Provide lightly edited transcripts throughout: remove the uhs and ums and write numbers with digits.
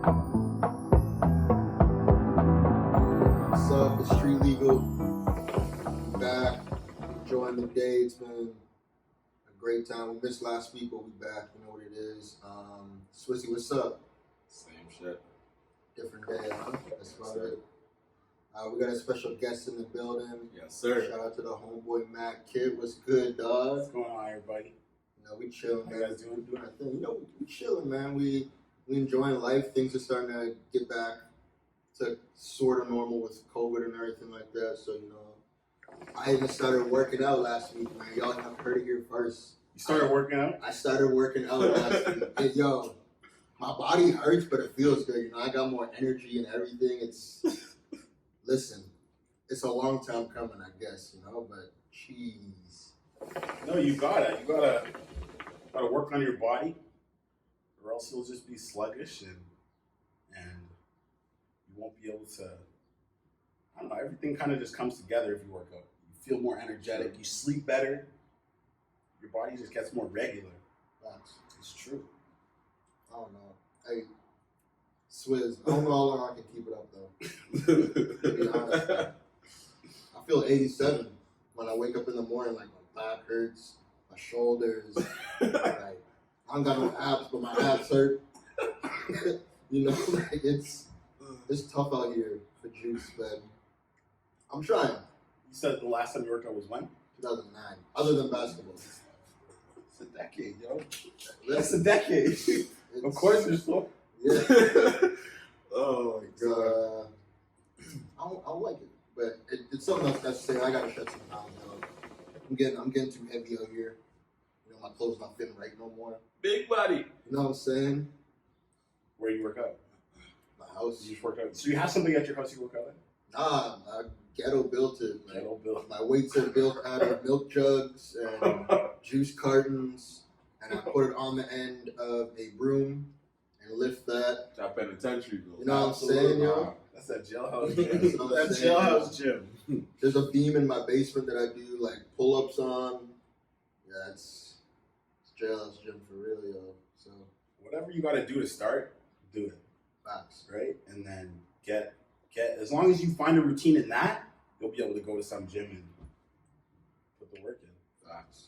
What's up? It's Street Legal. Back. Enjoying the day. It's been a great time. We missed last week, but we back. You know what it is. Swizzy, what's up? Same shit. Different day, huh? That's about it. We got a special guest in the building. Yes, sir. Shout out to the homeboy Matt Kitt. What's good, dog? What's going on, everybody? You know, we chilling. How you guys doing? Doing our thing. You know, we chilling, man. We enjoying life. Things are starting to get back to sort of normal with COVID and everything like that. So, you know, I even started working out last week, man. Y'all have heard it here first. You started working out? I started working out last week. And, yo, my body hurts, but it feels good. You know, I got more energy and everything. Listen, it's a long time coming, I guess, you know, but jeez. No, you gotta. You gotta work on your body, or else you'll just be sluggish and you won't be able to. I don't know. Everything kind of just comes together if you work out. You feel more energetic. You sleep better. Your body just gets more regular. Facts. It's true. I don't know. Hey, Swizz, I don't know how long I can keep it up, though. To be honest, man. I feel 87 when I wake up in the morning, like my back hurts, my shoulders. Like, I don't got no abs, but my abs hurt. You know, like it's tough out here for juice, but I'm trying. You said the last time you worked out was when? 2009, other than basketball. It's a decade, yo. That's a decade. Of course, you're slow. Yeah. Oh my god. I don't like it, but it's something else necessary. I gotta shut some down, though. I'm getting too heavy out here. You know, my clothes not fitting right no more. Big body. You know what I'm saying? Where you work out? My house. You just work out. So you have something at your house you work out in? Nah, I ghetto built it. Like, Ghetto built. My weights are built out of milk jugs and juice cartons, and I put it on the end of a broom and lift that. That penitentiary though. You know what I'm saying, yo? That's that jailhouse That's gym. what I'm That's saying. jailhouse gym. There's a beam in my basement that I do like pull-ups on. Yeah, it's jailhouse gym for real, yo. So Whatever you got to do to start, do it, facts. right? And then get. As long as you find a routine in that, you'll be able to go to some gym and put the work in. Facts.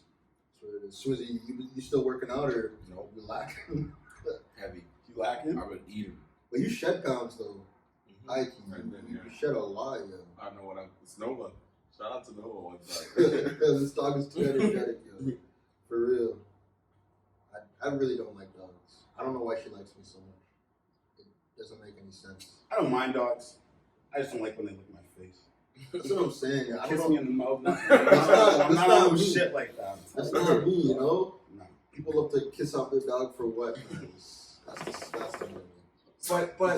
That's what it is. Swizzy, you still working out or Nope. you lacking? Heavy. You lacking? I've been eating. But you shed pounds though. Like I've been, you yeah. shed a lot, yo. I know what it's Nova. Shout out to Nova one time. This dog is too energetic, yo. For real. I really don't like dogs. I don't know why she likes me so much. It doesn't make any sense. I don't mind dogs. I just don't like when they lick my face. That's what I'm saying. I Kiss don't me know. in the mouth. That's I'm not not on me. shit like that. That's not me, you know? No. People love to kiss off their dog for what? Man? That's disgusting. But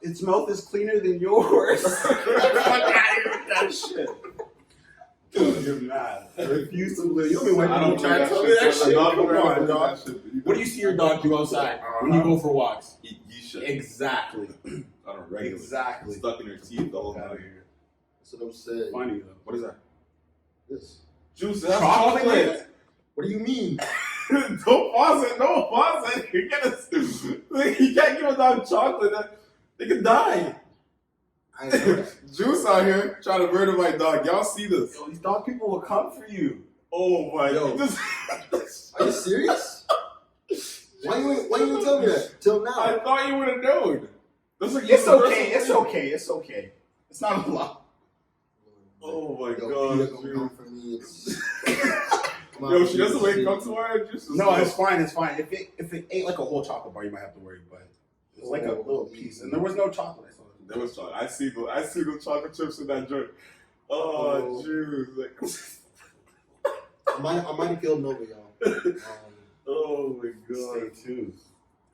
its mouth is cleaner than yours. Fuck out of here with that shit. You're mad. I refuse to believe. You don't mean when I don't you try to tell me that shit. Come on, dog. What do you see your dog do outside when you go for walks? He should. Exactly. I don't regular. Exactly. Stuck in her teeth the whole Out of time. here. That's what I'm saying. Funny though. What is that? This. Juice. That's Chocolate? chocolate. What do you mean? Don't pause it. No, pause it. You can't give a dog chocolate. They can die. I know. Juice out here trying to murder my dog. Y'all see this? Yo, these dog people will come for you. Oh my Yo. god. Are you serious? Why you didn't tell me that till now? I thought you would have known. That's like It's universal okay. It's thing. okay. It's okay. It's not a lot. Oh my Yo, god. Peter gonna come for me. It's... Come on, Yo, she doesn't Peter. wake up tomorrow. Juice is No, good. it's fine. It's fine. If it ain't like a whole chocolate bar, you might have to worry. But it's like a little piece, and there was no chocolate. I saw it. There was chocolate. I see the chocolate chips in that joint. Oh, juice. Like, I might have killed Nova, y'all. oh my god. Stay tuned.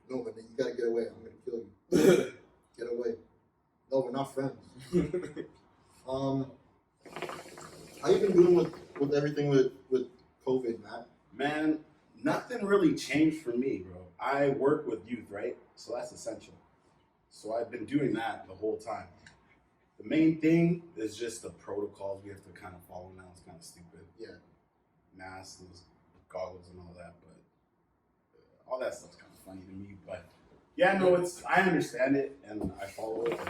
Nova, you gotta get away. I'm gonna kill you. Get away. No, we're not friends. How you been doing with everything with COVID, Matt? Man, nothing really changed for me, bro. I work with youth, right? So that's essential. So I've been doing that the whole time. The main thing is just the protocols we have to kind of follow now. It's kind of stupid. Yeah. Masks, goggles, and all that. But all that stuff's kind of funny to me. But Yeah, no, I understand it and I follow it. And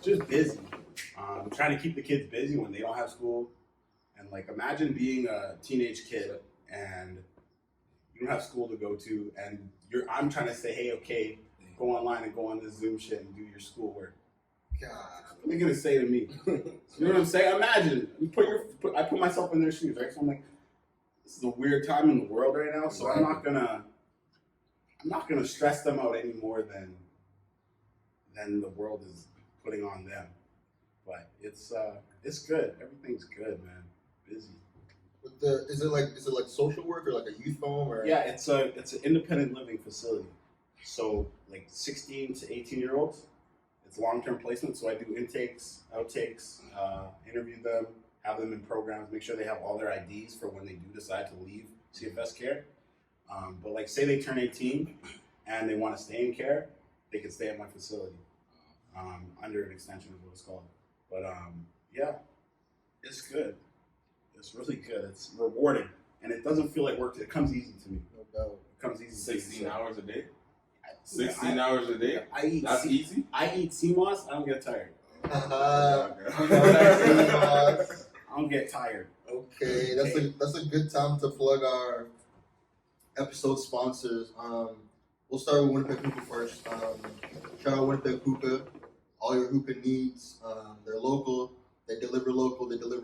just busy. Trying to keep the kids busy when they don't have school. And like, imagine being a teenage kid and you don't have school to go to, and I'm trying to say, hey, okay, go online and go on this Zoom shit and do your schoolwork. God. What are you gonna say to me? You know what I'm saying? Imagine I put myself in their shoes, right? So I'm like, this is a weird time in the world right now, so I'm not gonna stress them out any more than the world is putting on them. But it's good. Everything's good, man. Busy. Is it like social work or like a youth home or? Yeah, it's an independent living facility. So like 16 to 18-year-olds. It's long-term placement. So I do intakes, outtakes, interview them, have them in programs, make sure they have all their IDs for when they do decide to leave CFS care. But like, say they turn 18 and they want to stay in care, they can stay at my facility under an extension is what it's called. But yeah, it's good. It's really good. It's rewarding, and it doesn't feel like work. It comes easy to me. No doubt. It comes easy. 16 hours a day. 16 hours a day. That's easy. I eat CMOS. I don't get tired. I don't get tired. Okay, that's a good time to plug our episode sponsors. We'll start with Winnipeg Hookah first. Shout out Winnipeg Hookah. All your hookah needs. They're local. They deliver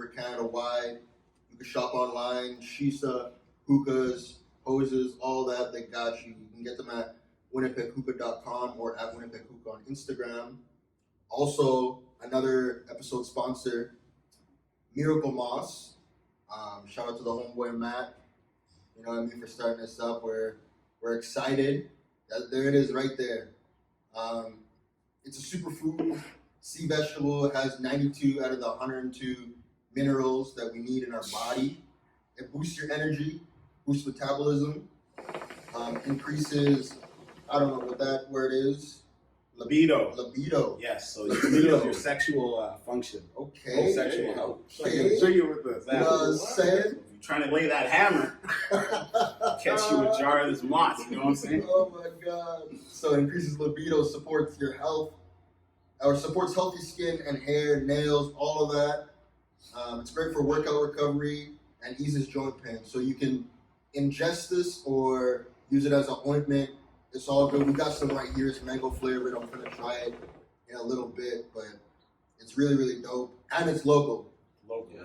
Canada-wide. You can shop online, Shisa, hookahs, hoses, all that. They got you. You can get them at winnipeghookah.com or at Winnipeg Hookah on Instagram. Also, another episode sponsor, Miracle Moss. Shout out to the homeboy Matt. You know what I mean, for starting this up. We're excited. There it is right there. It's a superfood. Sea vegetable. It has 92 out of the 102 minerals that we need in our body. It boosts your energy, boosts metabolism, increases, I don't know what that word is. Libido. Yes, so libido is your sexual function. Okay. Sexual health. Okay. I'm sure you with this. You know what I'm saying? If you're trying to lay that hammer, catch you a jar of this moss, you know what I'm saying? Oh my God. So it increases libido, supports your health, or supports healthy skin and hair, nails, all of that. It's great for workout recovery and eases joint pain. So you can ingest this or use it as an ointment. It's all good. We got some right here. It's mango flavored. I'm gonna try it in a little bit, but it's really, really dope. And it's local.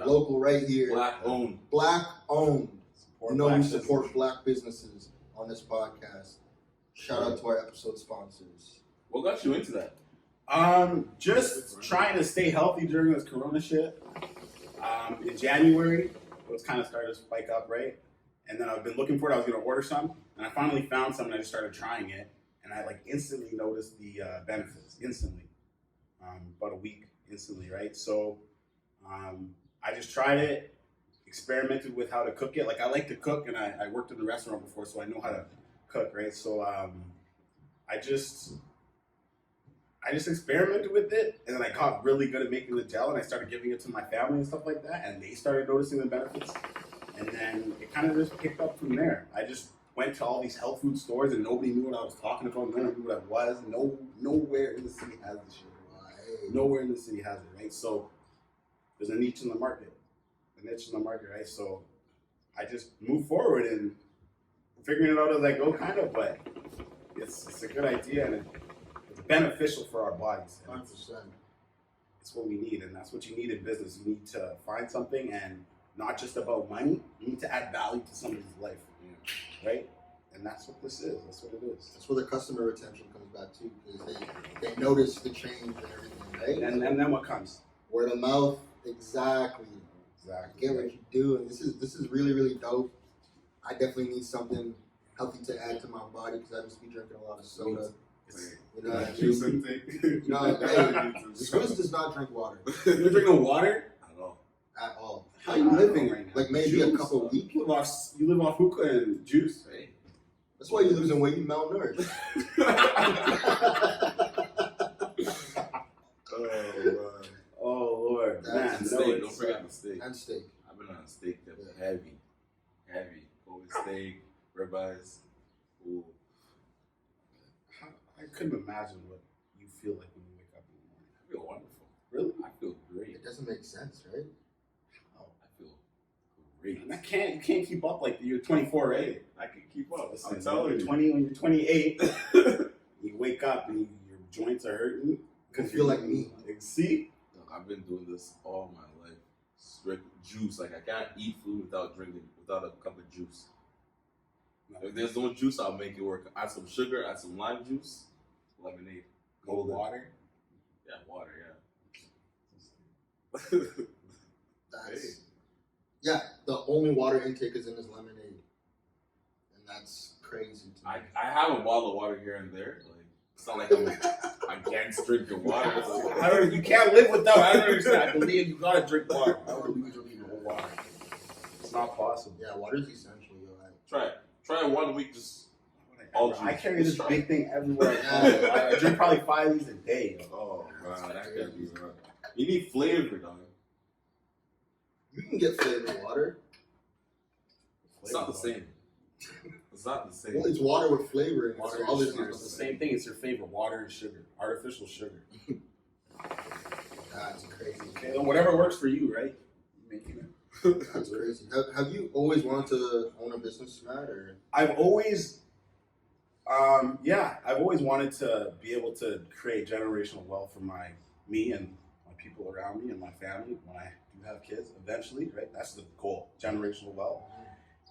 Local right here. Black owned. You know we support black businesses on this podcast. Shout out to our episode sponsors. What got you into that? Just trying to stay healthy during this Corona shit. In January, it was kind of started to spike up, right? And then I've been looking for it. I was going to order some, and I finally found some, and I just started trying it, and I like instantly noticed the benefits. Instantly, about a week, instantly, right? So, I just tried it, experimented with how to cook it. Like I like to cook, and I worked in the restaurant before, so I know how to cook, right? So, I just experimented with it, and then I got really good at making the gel, and I started giving it to my family and stuff like that, and they started noticing the benefits, and then it kind of just picked up from there. I just went to all these health food stores, and nobody knew what I was talking about, nobody knew what I was. Nowhere in the city has this shit. Right? Nowhere in the city has it, right? So there's a niche in the market, right? So I just moved forward and figuring it out as I go, kind of, but it's a good idea, and it's beneficial for our bodies. 100%. It's what we need, and that's what you need in business. You need to find something, and not just about money. You need to add value to somebody's life, right? And that's what this is. That's what it is. That's where the customer retention comes back to, because they notice the change and everything, right? And then what comes? Word of mouth. Exactly. I get what you do, and this is really, really dope. I definitely need something healthy to add to my body because I just be drinking a lot of soda. You know, Juice intake. No, hey, Swiss does not drink water You're drinking water? at all. How are you living right now? Like maybe a couple of weeks. You live off hookah and juice. Hey. That's why you're losing weight. You malnourished. Oh Lord, man! And steak. Don't forget the steak. And steak. I've been on a steak that's heavy. Golden steak, ribeyes. Ooh. I couldn't imagine what you feel like when you wake up in the morning. I feel wonderful. Really? I feel great. It doesn't make sense, right? Oh, I feel great. And you can't keep up like you're 24, right? I can keep up. Listen, I'm telling you. 20, when you're 28, you wake up and your joints are hurting. You feel like me. See? Look, I've been doing this all my life. Strict juice. Like, I can't eat food without a cup of juice. If there's no juice, I'll make it work. Add some sugar, add some lime juice, lemonade. Cold water. Yeah, water, yeah. That's, yeah, the only water intake is in this lemonade. And that's crazy to me. I have a bottle of water here and there. Like, it's not like I'm against drinking water. You can't live without. I don't understand. I believe you gotta drink water. I don't believe you drink water. It's not possible. Yeah, water's essential, yo. Try it. Try it 1 week. Just all juice. I carry this big thing everywhere. Yeah. I drink probably 5 of these a day. Oh man, that can't be right. You need flavor, dog. You can get flavored water. It's not the same. It's not the same. Well, it's water with flavor. Water So and other sugar. things It's the same thing. It's your favorite. Water and sugar. Artificial sugar. That's crazy. Okay, then whatever works for you, right? You're making it. That's crazy. Have you always wanted to own a business, Matt? Or I've always wanted to be able to create generational wealth for me and my people around me and my family when I do have kids eventually, right? That's the goal, generational wealth.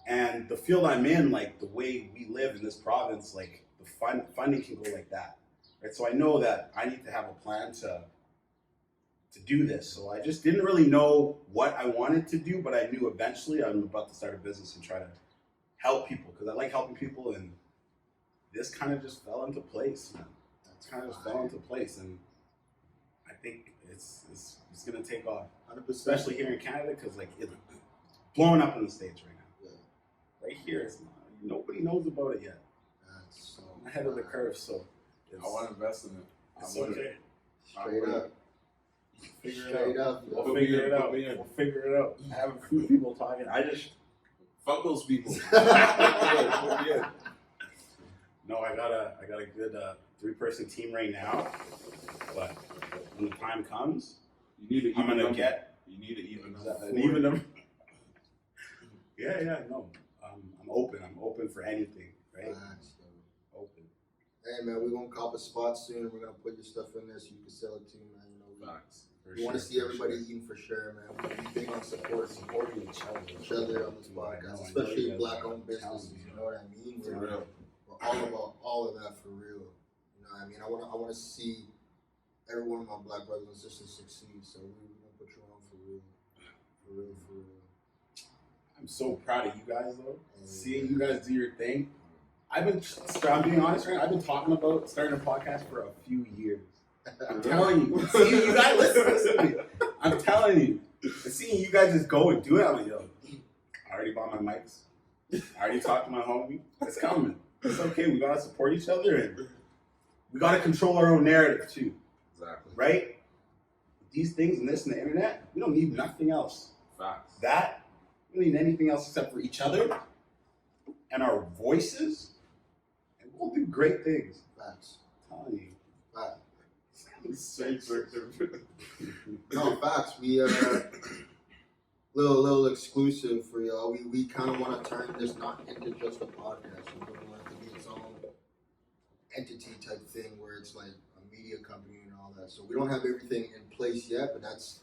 And the field I'm in, like the way we live in this province, like the funding can go like that, right? So I know that I need to have a plan to do this. So I just didn't really know what I wanted to do, but I knew eventually I'm about to start a business and try to help people because I like helping people, and this kind of just fell into place. And I think it's gonna take off, 100%. especially here in Canada, because like it's blowing up in the States right now. Yeah. Right here, it's not, nobody knows about it yet. That's so I'm ahead of the curve, so I want to invest in it. it's okay. Straight up. Figure Straight it out. up. We'll figure it out. We'll figure it out. I have a few people talking. Fuck those people. No, I got a good 3-person team right now, but when the time comes, You need to I'm gonna number. get You need to even an even number. Yeah, no, I'm open. I'm open for anything, right? Facts, yo. Open. Hey man, we're gonna cop a spot soon. We're gonna put your stuff in there so you can sell it to me, man. Facts. We want to see everybody eating for sure, man. We're big on supporting each other on this podcast, especially black-owned businesses. You know what I mean? For real. We're all about all of that for real. You know what I mean? I want to see every one of my black brothers and sisters succeed. So we're gonna put you on for real. I'm so proud of you guys, though. And Seeing you guys do your thing. I'm being honest, right? I've been talking about starting a podcast for a few years. I'm telling you. See, you guys listen to me. I'm telling you. And seeing you guys just go and do it, I'm like, yo, I already bought my mics. I already talked to my homie. It's coming. It's okay. We gotta support each other, and we gotta control our own narrative too. Exactly. Right? These things and this and the internet, we don't need nothing else. Facts. We don't need anything else except for each other and our voices, and we'll do great things. Facts. I'm telling you. Facts. No, No, facts. We little exclusive for y'all. We kind of want to turn this not into just a podcast. We want it to be its own entity type thing where it's like a media company and all that. So we don't have everything in place yet, but that's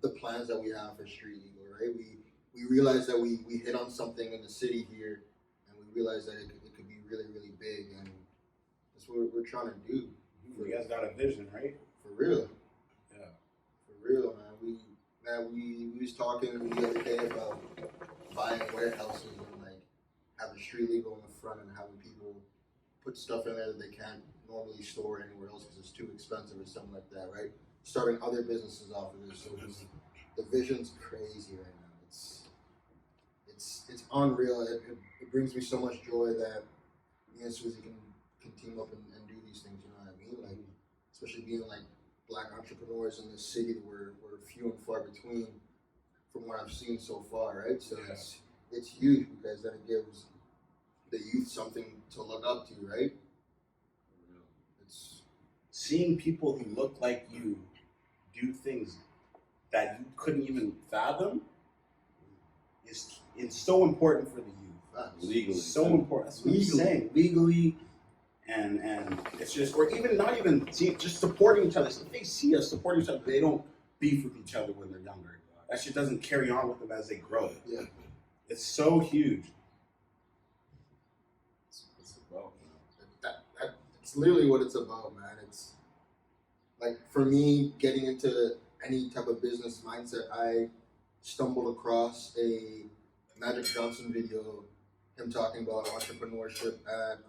the plans that we have for Street Legal, right? We realize that we hit on something in the city here, and we realize that it could be really, really big, and that's what we're trying to do. You guys got a vision, right? For real. Yeah. For real, man. We was talking the other day about buying warehouses and like having Street Legal in the front and having people put stuff in there that they can't normally store anywhere else because it's too expensive or something like that, right? Starting other businesses off of this. So the vision's crazy right now. It's unreal. It brings me so much joy that me and Susie can team up and do these things. You know what I mean? Like, especially being like black entrepreneurs in this city, we're few and far between from what I've seen so far, right? So Yeah. it's huge because then it gives the youth something to look up to, right? seeing people who look like you do things that you couldn't even fathom is it's so important for the youth. Legally, So important. That's what I'm Legally. saying. Legally, and it's just, or even not even just supporting each other. So if they see us supporting each other, they don't beef with each other when they're younger. That shit doesn't carry on with them as they grow. Yeah. It's so huge. It's about, It's literally what it's about, man. It's like for me getting into any type of business mindset, I stumbled across a Magic Johnson video, him talking about entrepreneurship at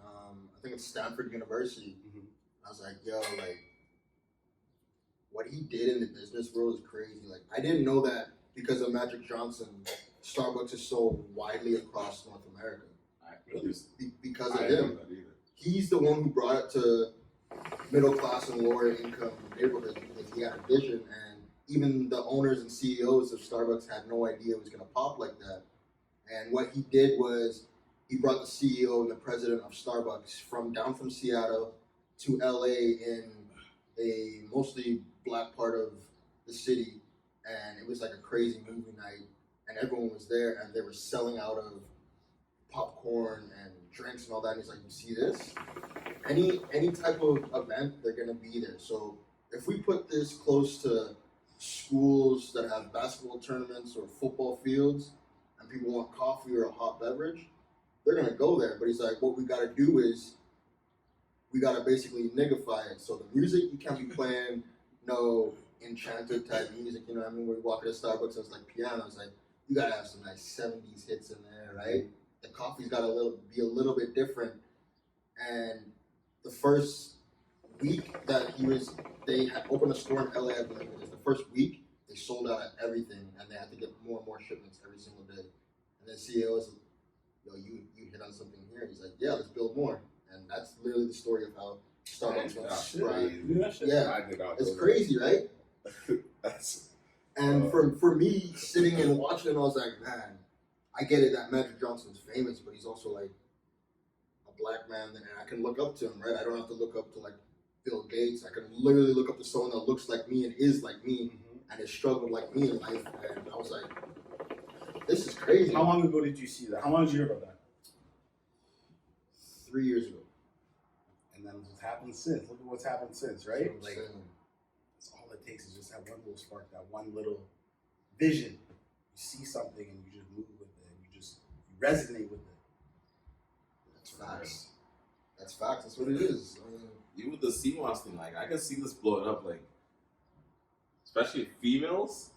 I think it's Stanford University. Mhm. I was like, yo, like what he did in the business world is crazy. Like I didn't know that because of Magic Johnson, Starbucks is so widely across North America. Because of I didn't him. know that either. He's the one who brought it to middle class and lower income neighborhoods because he had a vision, and even the owners and CEOs of Starbucks had no idea it was going to pop like that. And what he did was he brought the CEO and the president of Starbucks down from Seattle to LA in a mostly black part of the city, and it was like a crazy movie night, and everyone was there, and they were selling out of popcorn and drinks and all that. And he's like, you see this? Any type of event, they're gonna be there. So if we put this close to schools that have basketball tournaments or football fields, and people want coffee or a hot beverage, they're gonna go there. But he's like, what we gotta do is we gotta basically niggify it. So the music, you can't be playing no enchanted type music. You know what I mean? When we walk into Starbucks, it's like pianos. Like you gotta have some nice '70s hits in there, right? The coffee's got to be a little bit different. And the first week that they had opened a store in LA, I believe it is. The first week, they sold out of everything, and they had to get more and more shipments every single day. And then CEO was, yo, you hit on something here. He's like, yeah, let's build more. And that's literally the story of how Starbucks went. Yeah, it's crazy, right? And for me, sitting and watching, I was like, man, I get it that Magic Johnson's famous, but he's also like a black man, and I can look up to him, right? I don't have to look up to like Bill Gates. I can literally look up to someone that looks like me and is like me and has struggled like me in life. And I was like, this is crazy. How long ago did you see that? How long did you hear about that? 3 years ago. And then what's happened since? Look at what's happened since, right? Like, that's all it takes is just that one little spark, that one little vision. You see something and you just move with it. You resonate with it. that's facts. That's facts. That's what it is. I mean, Even with the CMOS thing, like I can see this blowing up, like especially females.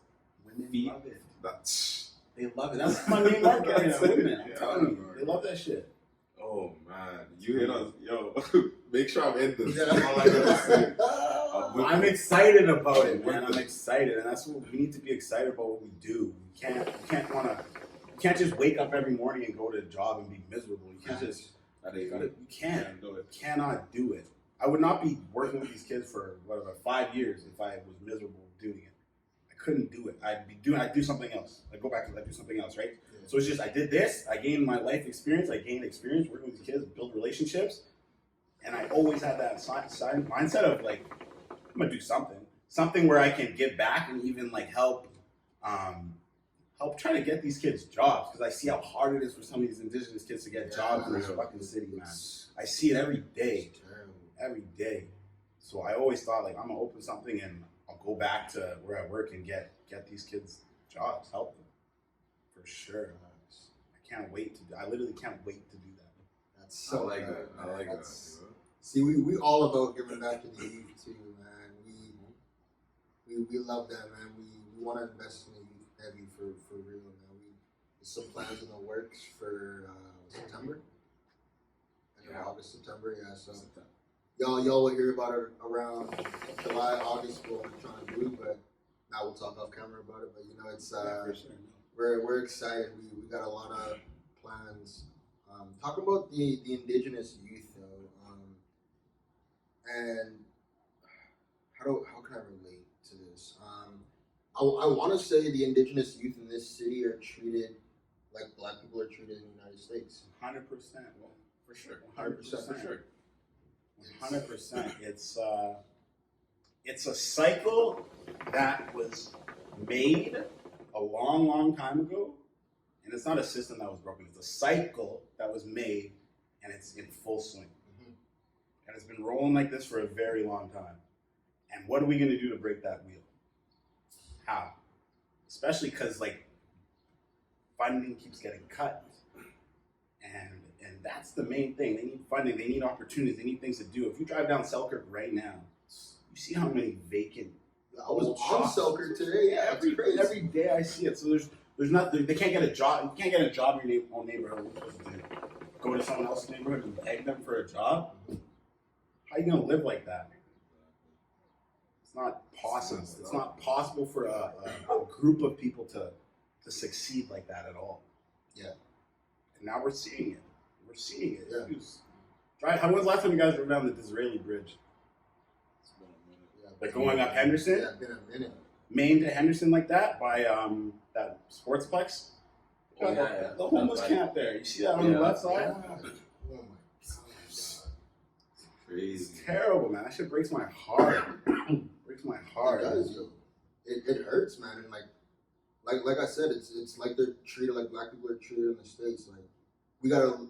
Women love it. That's They love it. That's my main market right now. Women. I'm Yeah, telling you. They love that shit. oh man, you hit on make sure I'm in this. Yeah. That's all I gotta say. I'm excited about it, man. I'm excited, and that's what we need to be excited about. What we do. We can't just wake up every morning and go to a job and be miserable. You can't just. You can't do it. Cannot do it. I would not be working with these kids for 5 years if I was miserable doing it. I couldn't do it. I'd do something else. I do something else, right? Yeah. So it's just I did this. I gained my life experience. I gained experience working with these kids, build relationships, and I always had that mindset of like, I'm gonna do something where I can give back and even like help try to get these kids jobs, because I see how hard it is for some of these indigenous kids to get jobs in this fucking city, man. I see it every day. So I always thought like I'm gonna open something and I'll go back to where I work and get these kids jobs, help them for sure. I literally can't wait to do that. That's so I like good, that. I man. like that. That's- See, we all about giving back to the youth too, man. We love that, man. We want to invest in the youth heavy for real, man. There's some plans in the works for September, August, September, yeah. So y'all will hear about it around July, August. What we're trying to do, but now we'll talk off camera about it. But you know, it's For sure. we're excited. We got a lot of plans. Talking about the indigenous youth though. And how can I relate to this? I want to say the indigenous youth in this city are treated like black people are treated in the United States. 100%. Well, For sure. 100%. For sure. 100%. It's it's a cycle that was made a long, long time ago, and it's not a system that was broken. It's a cycle that was made, and it's in full swing. And it's been rolling like this for a very long time. And what are we going to do to break that wheel? How? Especially because like funding keeps getting cut, and that's the main thing. They need funding. They need opportunities. They need things to do. If you drive down Selkirk right now, you see how many vacant. I was on Selkirk today. Yeah, every day I see it. So there's not. They can't get a job. You can't get a job in your own neighborhood. What are you supposed to do? Go to someone else's neighborhood and beg them for a job? How are you gonna live like that? It's not possible. It's not possible for a group of people to succeed like that at all. Yeah. And now we're seeing it. We're seeing it. Yeah. When was the last time you guys drove down the Disraeli Bridge? Like going up Henderson? Yeah, been a minute. Maine to Henderson like that by that Sportsplex? Oh, yeah. The homeless camp there. You see that on the left side? Yeah. Oh my God. Crazy. It's terrible, man. That shit breaks my heart. Breaks my heart. It does, yo. It hurts, man. And like I said, it's like they're treated like black people are treated in the States. Like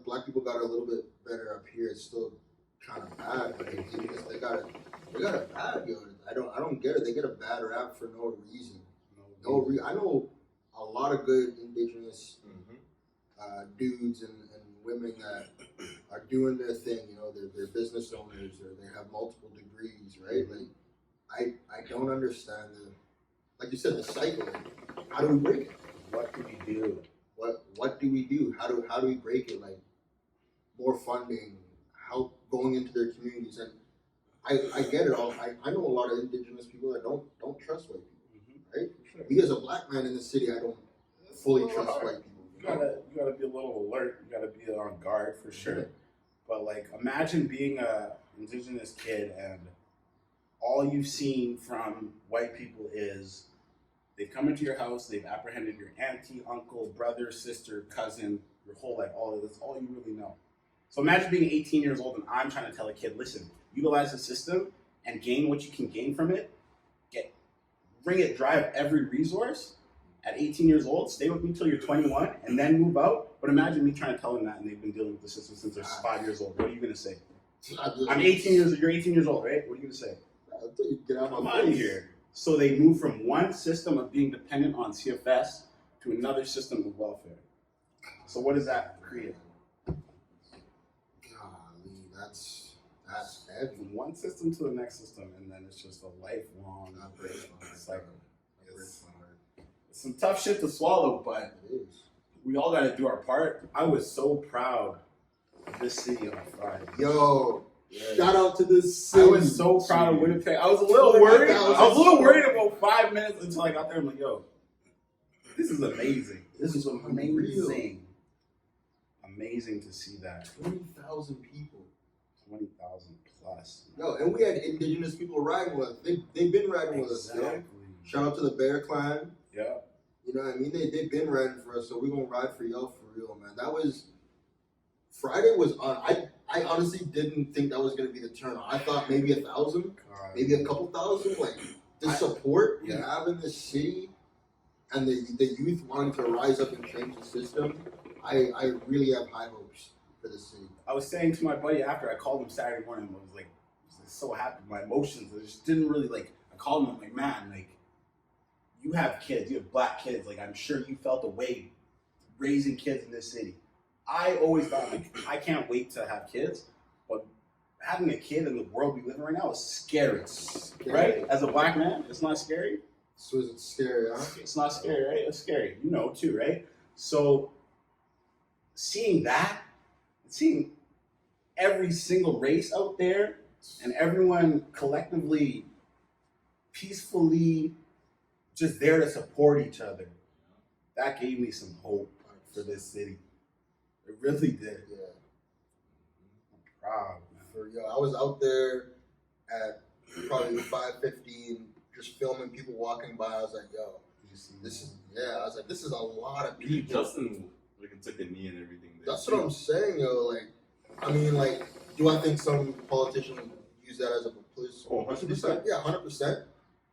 black people got it a little bit better up here. It's still kind of bad, but they got it bad, yo. I don't get it. They get a bad rap for no reason. I know a lot of good indigenous dudes and women that are doing their thing. You know, they're business owners or they have multiple degrees, right? Like, I don't understand like you said, the cycle. How do we break it? What do we do? What do we do? How do we break it? Like more funding, help going into their communities, and I get it all. I know a lot of indigenous people that don't trust white people, right? Sure. Me as a black man in the city, I don't fully trust white people. You gotta be a little alert. You gotta be on guard for sure. Yeah. But like, imagine being a indigenous kid and all you've seen from white people is they've come into your house, they've apprehended your auntie, uncle, brother, sister, cousin, your whole life. That's all you really know. So imagine being 18 years old and I'm trying to tell a kid, listen, utilize the system and gain what you can gain from it. Bring it, drive every resource. At 18 years old, stay with me till you're 21 and then move out. But imagine me trying to tell them that and they've been dealing with the system since they're 5 years old. What are you gonna say? You're 18 years old, right? What are you gonna say? I'll tell you, get out of Come my out of face. here. So they move from one system of being dependent on CFS to another system of welfare. So what does that create? Golly, that's heavy. From one system to the next system, and then it's just a lifelong cycle. It's some tough shit to swallow, but It is. we all got to do our part. I was so proud of this city on Friday. Yo, shout out to this city. I was so proud of Winnipeg. I was a little worried. About 5 minutes until I got there. I'm like, yo, this is amazing. This is amazing. Amazing to see that. 20,000 people. 20,000 plus. Yo, and we had indigenous people riding with us. They've been riding with us. Exactly. Yo. Shout out to the Bear Clan. Yeah. You know what I mean? They've been riding for us, so we're going to ride for y'all for real, man. Friday was on. I honestly didn't think that was going to be the turnout. I thought maybe 1,000, maybe a couple thousand. Like, the support we have in this city and the youth wanting to rise up and change the system, I really have high hopes for the city. I was saying to my buddy after, I called him Saturday morning, I was like so happy. My emotions, I just didn't really I called him, I'm like, man, like, you have kids, you have black kids, like, I'm sure you felt the way raising kids in this city. I always thought, like, I can't wait to have kids, but having a kid in the world we live in right now is scary, right? As a black man, it's not scary. So is it scary, huh? It's not scary, right? It's scary, you know, too, right? So seeing that, seeing every single race out there and everyone collectively, peacefully just there to support each other, that gave me some hope for this city. It really did. Yeah. I'm proud, man. I was out there at probably 5:15, just filming people walking by. I was like, yo, I was like, this is a lot of people. Justin took a knee and everything. That's what I'm saying, yo. Like, I mean, like, do I think some politicians use that as a publicity. Oh, 100%. Yeah, 100%.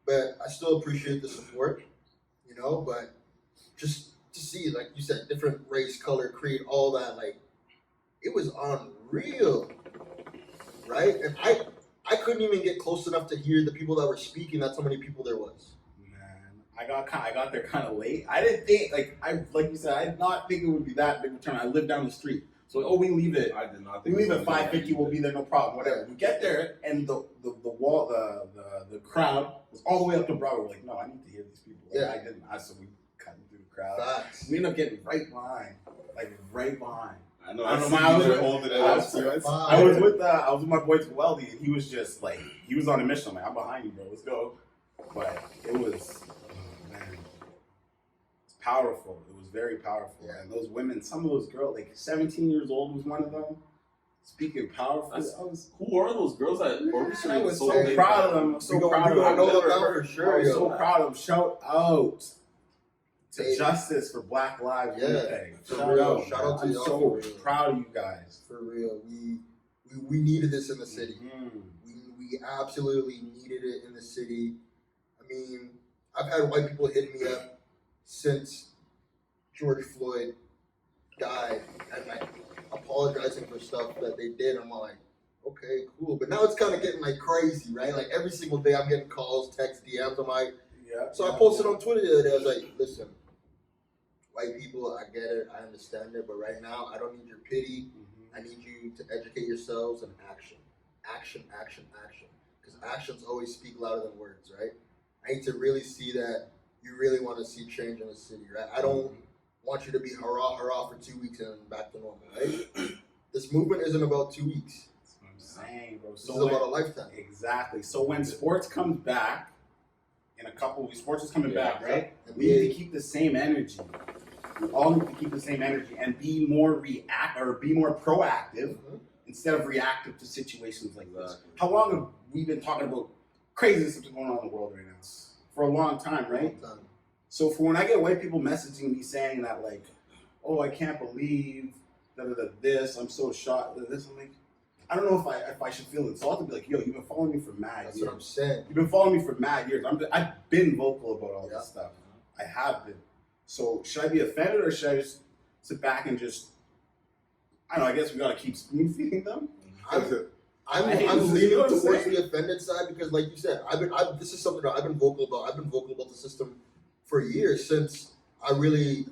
But I still appreciate the support, you know. But just to see, like you said, different race, color, creed, all that, like it was unreal, right? And I couldn't even get close enough to hear the people that were speaking. That's how many people there was. Man, I got there kind of late. I didn't think like you said, I did not think it would be that big of a turn. I live down the street, so we leave it. I did not We think leave it at was 5:50. We'll be there, no problem. Whatever. We get there, and the wall, the crowd was all the way up to Broadway. We're like, no, I need to hear these people. Like, Yeah. I didn't. So we cut through the crowd. Facts. We end up getting right behind, like right behind. I know. I I don't see know, I was you with- holding it I up was- too. I was with my boy Weldy, and he was just like, he was on a mission. I'm like, I'm behind you, bro. Let's go. But it was, man, it's powerful. It was very powerful. Yeah. And those women, some of those girls, like 17 years old was one of them, speaking powerful. Who are those girls that I orchestrated was so so big? proud of them. I'm so proud of them. I know I've them never now for heard- sure. I was Yo. so proud of them. Shout out to Hey. Justice for Black Lives Yeah, Matter. for Shout real. out. Shout out to I'm y'all so for real. proud of you guys. For real, we needed this in the city. Mhm. We absolutely needed it in the city. I mean, I've had white people hit me up since George Floyd died and like apologizing for stuff that they did. I'm all like, okay, cool. But now it's kind of getting like crazy, right? Like every single day I'm getting calls, texts, DMs. I'm like, Yeah. so I posted on Twitter the other day. I was like, listen, white people, I get it, I understand it, but right now I don't need your pity. Mhm. I need you to educate yourselves and action. Action, action, action. Because actions always speak louder than words, right? I need to really see that you really want to see change in the city, right? I don't want you to be hurrah, hurrah for 2 weeks and then back to normal, right? This movement isn't about 2 weeks. That's what I'm saying, bro. This So is about a lifetime. exactly. So when sports comes back, in a couple weeks, sports is coming Yeah. back, right? And We need to keep the same energy. We all need to keep the same energy and be more proactive Mhm. instead of reactive to situations like this. Exactly. How long have we been talking about crazy stuff going on in the world right now? For a long time, right? Time. So for when I get white people messaging me saying that, like, oh, I can't believe this, I'm so shocked at this, I'm like, I don't know if I should feel insulted. Be like, yo, you've been following me for mad That's what I'm years. saying. You've been following me for mad years. I've been vocal about all Yeah. this stuff. I have been. So should I be offended or should I just sit back and just, I don't know, I guess we gotta keep spoon feeding them? I'm You know leaning what I'm towards saying? the offended side because, like you said, this is something that I've been vocal about. I've been vocal about the system for years since I really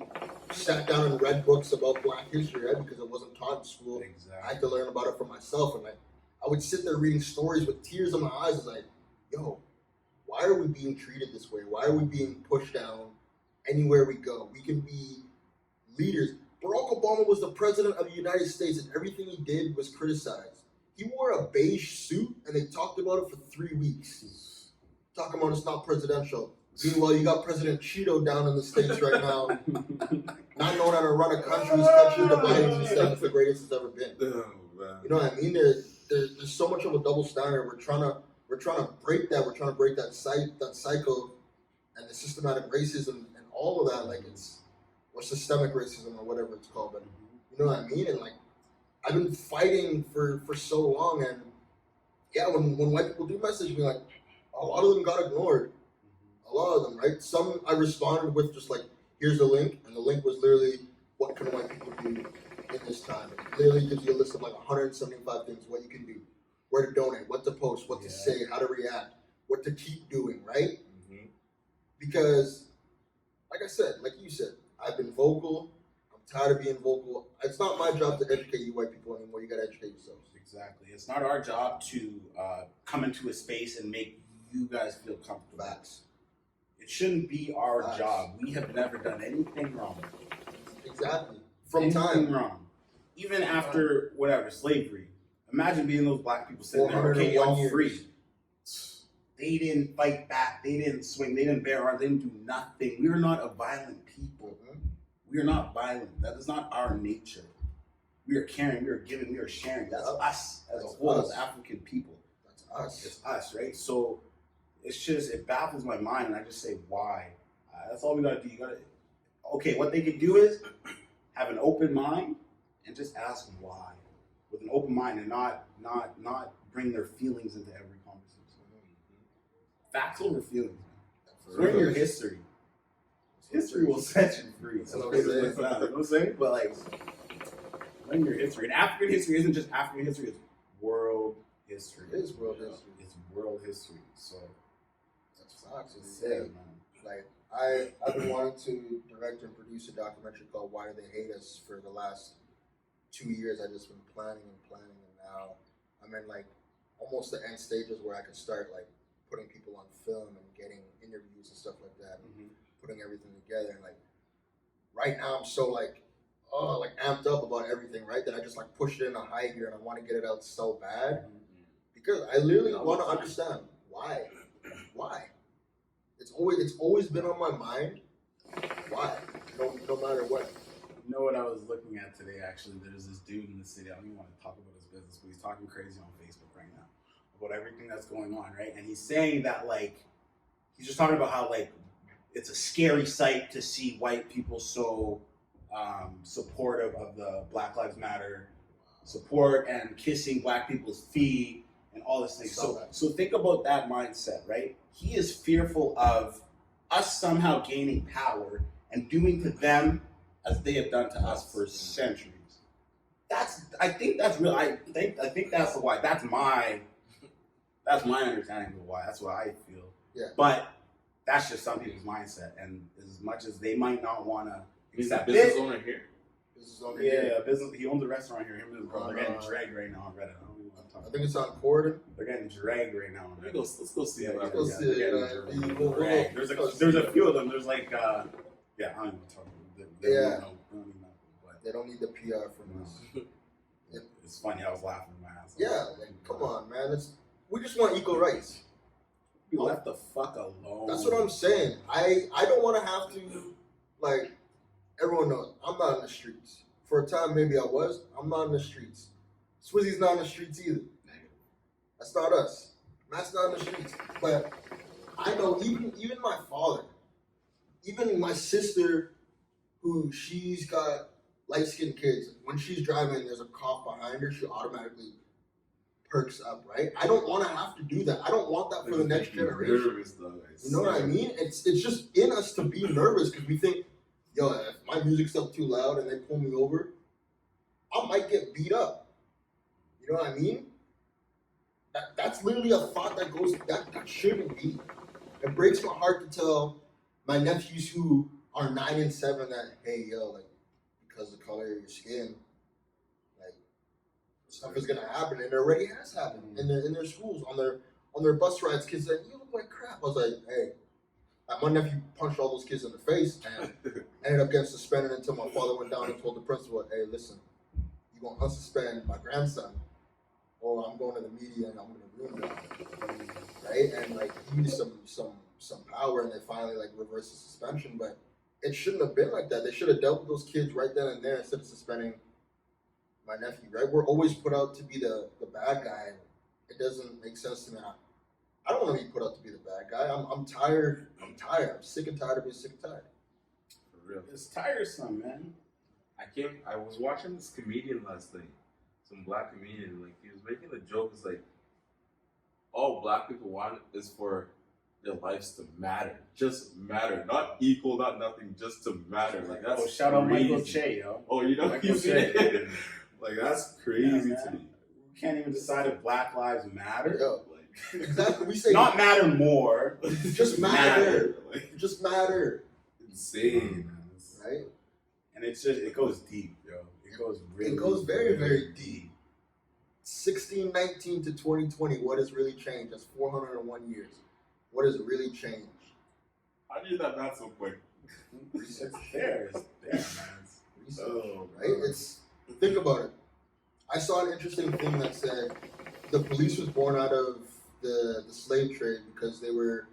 sat down and read books about Black history, right? Because it wasn't taught in school. I Exactly. had to learn about it for myself, and like I would sit there reading stories with tears in my eyes. It's like, yo, why are we being treated this way? Why are we being pushed down anywhere we go? We can be leaders. Barack Obama was the president of the United States, and everything he did was criticized. He wore a beige suit, and they talked about it for 3 weeks. Talking about it's not presidential. Meanwhile, you got President Cheeto down in the States right now, not knowing how to run a country. His country divided himself. It's the greatest it's ever been. Oh, man. You know what I mean? There's so much of a double standard. We're trying to break that. We're trying to break that cycle and the systematic racism and all of that. Like or systemic racism or whatever it's called. But you know what I mean? And like I've been fighting for so long. And yeah, when white people do message me, like a lot of them got ignored. A lot of them, right? Some I responded with just like, here's the link, and the link was literally, what can white people do in this time? It literally gives you a list of like 175 things, what you can do, where to donate, what to post, what to say, how to react, what to keep doing, right? Mhm. Because, like I said, like you said, I've been vocal. I'm tired of being vocal. It's not my job to educate you white people anymore. You got to educate yourselves. Exactly. It's not our job to come into a space and make you guys feel comfortable. Facts. It shouldn't be our Facts. job. We have never done anything wrong. Exactly. From Anything time. wrong. Even after whatever slavery. Imagine being those black people sitting there. Okay, 401 y'all years. free. They didn't fight back. They didn't swing. They didn't bear arms. They didn't do nothing. We are not a violent people. Mhm. We are not violent. That is not our nature. We are caring. We are giving. We are sharing. That's Yep. us as a That's whole, us. as African people. That's us. It's us, right? So it's just, it baffles my mind, and I just say, why? That's all we gotta do. You gotta, okay, what they can do is have an open mind and just ask why. with an open mind and not bring their feelings into every conversation. Facts over feelings, man. Learn your history. History will set you free. That's what I'm saying. You know what I'm saying? But like, learn your history. And African history isn't just African history; it's world history. It is world history. It's world history. So That's facts. it's it, man. Like I've been wanting to direct and produce a documentary called "Why Do They Hate Us" for the last 2 years. I've just been planning, and now I'm in like almost the end stages where I can start like putting people on film and getting interviews and stuff like that, and putting everything together. And like right now, I'm so like amped up about everything, right? That I just like pushed it in a high gear, and I want to get it out so bad because I literally want to understand why. It's always been on my mind. Why? No matter what. You know what I was looking at today? Actually, there's this dude in the city. I don't even want to talk about his business, but he's talking crazy on Facebook right now about everything that's going on, right? And he's saying that like he's just talking about how like it's a scary sight to see white people so supportive of the Black Lives Matter support and kissing black people's feet and all this thing. So think about that mindset, right? He is fearful of us somehow gaining power and doing to them as they have done to us for centuries. I think that's real. I think that's the why. That's my understanding of why. That's what I feel. Yeah. But that's just some people's mindset, and as much as they might not want to accept business it. owner here. Yeah, business. He owns a restaurant here. Him and his brother. They're getting dragged right now on Reddit. I don't even want to talk. I think it's on Corden. They're getting dragged right now on Reddit. Let's go see it. Let's go see it. Dragged. There's a few of them. There's like I don't even talk about it. They don't know. But They don't need the PR from us. it's funny. I was laughing my ass off. Yeah, like come on, man. We just want equal rights. Be left the fuck alone. That's what I'm saying. I don't want to have to, like, everyone knows I'm not in the streets. For a time, maybe I was. I'm not in the streets. Swizzy's not in the streets either. That's not us. Matt's not in the streets. But I know even my father, even my sister, who she's got light-skinned kids, when she's driving, there's a cop behind her, she automatically perks up, right? I don't want to have to do that. I don't want that for the next generation. Nervous, though, you know what I mean? It's just in us to be nervous because we think, yo, if my music's up too loud and they pull me over, I might get beat up. You know what I mean? That's literally a thought that shouldn't be. It breaks my heart to tell my nephews who are 9 and 7 that, hey, yo, like, because of the color of your skin, like, stuff is gonna happen, and it already has happened in their schools, on their bus rides. Kids like, you look like crap. I was like, hey, my nephew punched all those kids in the face and ended up getting suspended until my father went down and told the principal, hey, listen, you're gonna unsuspend my grandson, or I'm going to the media and I'm gonna ruin them, right? And like he used some power, and they finally like reversed the suspension, but it shouldn't have been like that. They should have dealt with those kids right then and there instead of suspending my nephew, right? We're always put out to be the bad guy. It doesn't make sense to me. I don't want to be put out to be the bad guy. I'm tired. I'm sick and tired of being sick and tired. For real. It's tiresome, man. I was watching this comedian last night, some black comedian, like he was making a joke. It's like all black people want is for their lives to matter, just matter, not equal, not nothing, just to matter. Like that's shout out crazy. Michael Che, yo. Oh, you know Michael Che. Like that's crazy Yeah, to me. We can't even decide if Black Lives matter. Yo, Like exactly. We say Not matter more. just matter. Like Just matter, insane, man. right? And it goes deep, yo. It goes Very, very deep. 1619 to 2020, what has really changed? That's 401 years. What has really changed? How do you that not so quick? It's there. It's there, man. Research, Oh, right? Think about it. I saw an interesting thing that said the police was born out of the slave trade because they were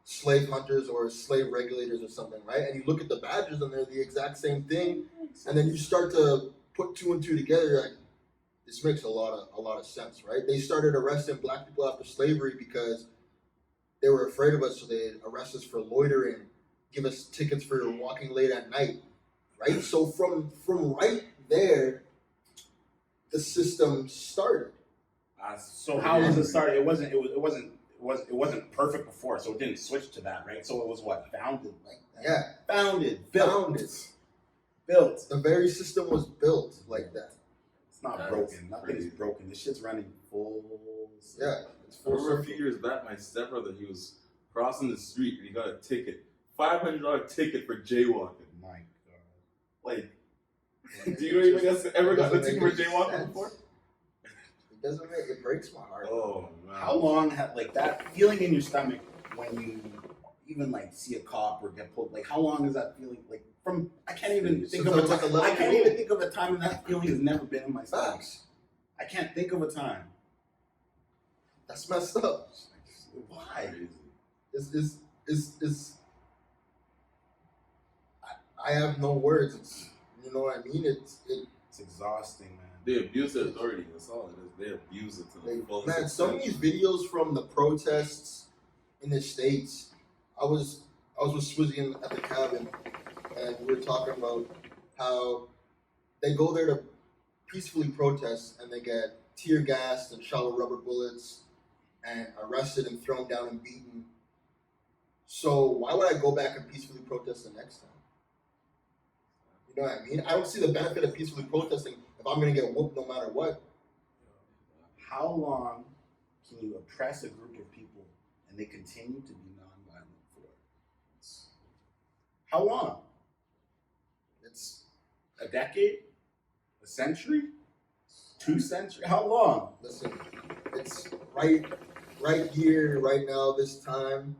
slave hunters or slave regulators or something, right? And you look at the badges and they're the exact same thing, and then you start to put two and two together. You're like, this makes a lot of sense, right? They started arresting black people after slavery because they were afraid of us, so they'd arrest us for loitering, give us tickets for walking late at night, right? So from right there, the system started. So how was it started? It wasn't perfect before, so it didn't switch to that, right? So it was what, founded like that? Yeah, Built. The very system was built like that. It's not broken. Nothing is broken. This shit's running full. Yeah, it's I full remember a circle. few years back, my stepbrother, he was crossing the street and he got a ticket, $500 ticket for jaywalking. My God. Like, do you know anybody else that ever got a ticket for jaywalking sense. before? It doesn't make it breaks my heart. Oh man. How long had like that feeling in your stomach when you even like see a cop or get pulled? Like how long is that feeling? Like from I can't even think of a Like time. 11 I can't years even think of a time that feeling has never been in my stomach. Facts. I can't think of a time. That's messed up. Why? Crazy. It's I have no words. It's, you know what I mean? It's exhausting, man. They abuse the authority. That's all it is. They abuse it to the fullest man, some of extent. these videos from the protests in the States, I was with Swizzy at the cabin, and we were talking about how they go there to peacefully protest, and they get tear gassed and shot with rubber bullets, and arrested and thrown down and beaten. So why would I go back and peacefully protest the next time? You know what I mean? I don't see the benefit of peacefully protesting if I'm going to get whooped no matter what. How long can you oppress a group of people and they continue to be nonviolent for? How long? It's A decade? A century? 2 centuries? How long? listen, it's right here, right now, this time.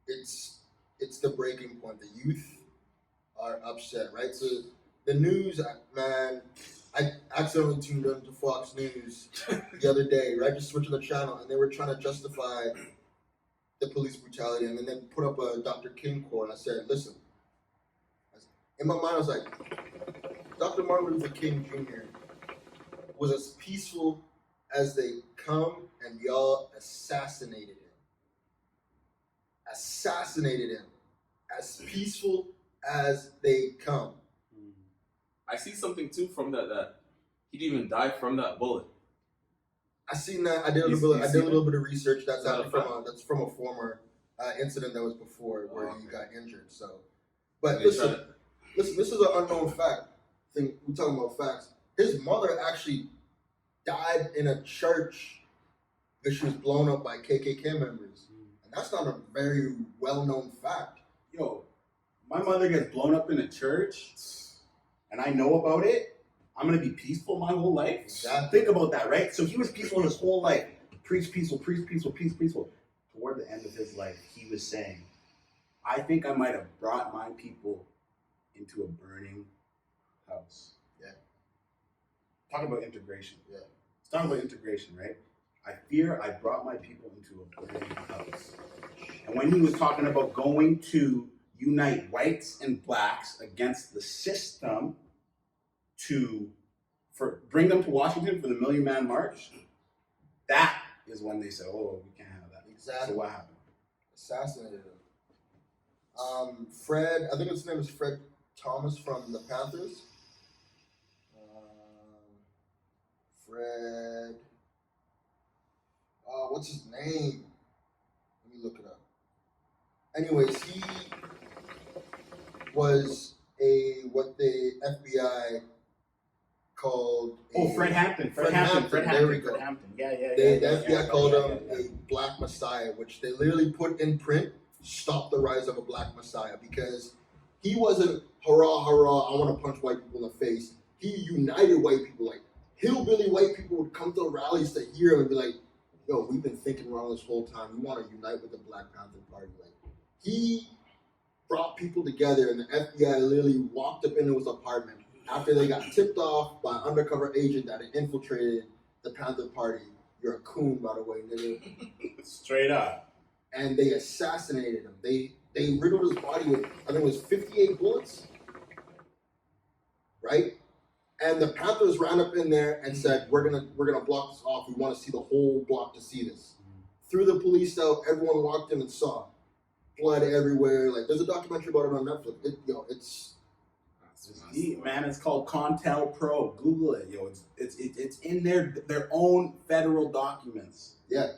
It's the breaking point. The youth are upset, right? So the news, man, I accidentally tuned into Fox News the other day, right? Just switching the channel, and they were trying to justify the police brutality, and then they put up a Dr. King quote, and I said, listen, in my mind, I was like, Dr. Martin Luther King Jr. was as peaceful as they come, and y'all assassinated him. As peaceful as they come. I see something too from that he didn't even die from that bullet. I seen that. I did a little bit of research. That's actually from a former incident that was before where he got injured. So, but listen, this is an unknown fact. We're talking about facts. His mother actually died in a church because she was blown up by KKK members, and that's not a very well-known fact. Yo, my mother gets blown up in a church and I know about it. I'm going to be peaceful my whole life. Exactly. Think about that, right? So he was peaceful his whole life. Preach peaceful, preach peaceful, peaceful. Toward the end of his life, he was saying, I think I might have brought my people into a burning house. Yeah. Talking about integration. Yeah. Let's talk about integration, right? I fear I brought my people into a burning house. And when he was talking about going to unite whites and blacks against the system bring them to Washington for the Million Man March, that is when they said, oh, we can't have that. Exactly. So what happened? Assassinated him. Fred, I think his name is Fred Thomas from the Panthers. Fred. What's his name? Let me look it up. Anyways, he was what the FBI called. Fred Hampton. Fred Hampton. There we go. Fred Hampton. Yeah. The FBI called him a black messiah, which they literally put in print, stop the rise of a black messiah, because he wasn't hurrah, hurrah, I want to punch white people in the face. He united white people. Like, hillbilly white people would come to rallies to hear him and be like, yo, we've been thinking wrong this whole time. We want to unite with the Black Panther Party. Like, he brought people together, and the FBI literally walked up into his apartment after they got tipped off by an undercover agent that had infiltrated the Panther Party. You're a coon, by the way, nigga. Straight up. And they assassinated him. They riddled his body with, I think it was 58 bullets, right? And the Panthers ran up in there and said, we're gonna block this off. We want to see the whole block to see this. Threw the police out. Everyone walked in and saw blood everywhere. Like, there's a documentary about it on Netflix. It's It's deep, man. It's called Contel Pro. Google it, yo. It's in their own federal documents. Yeah.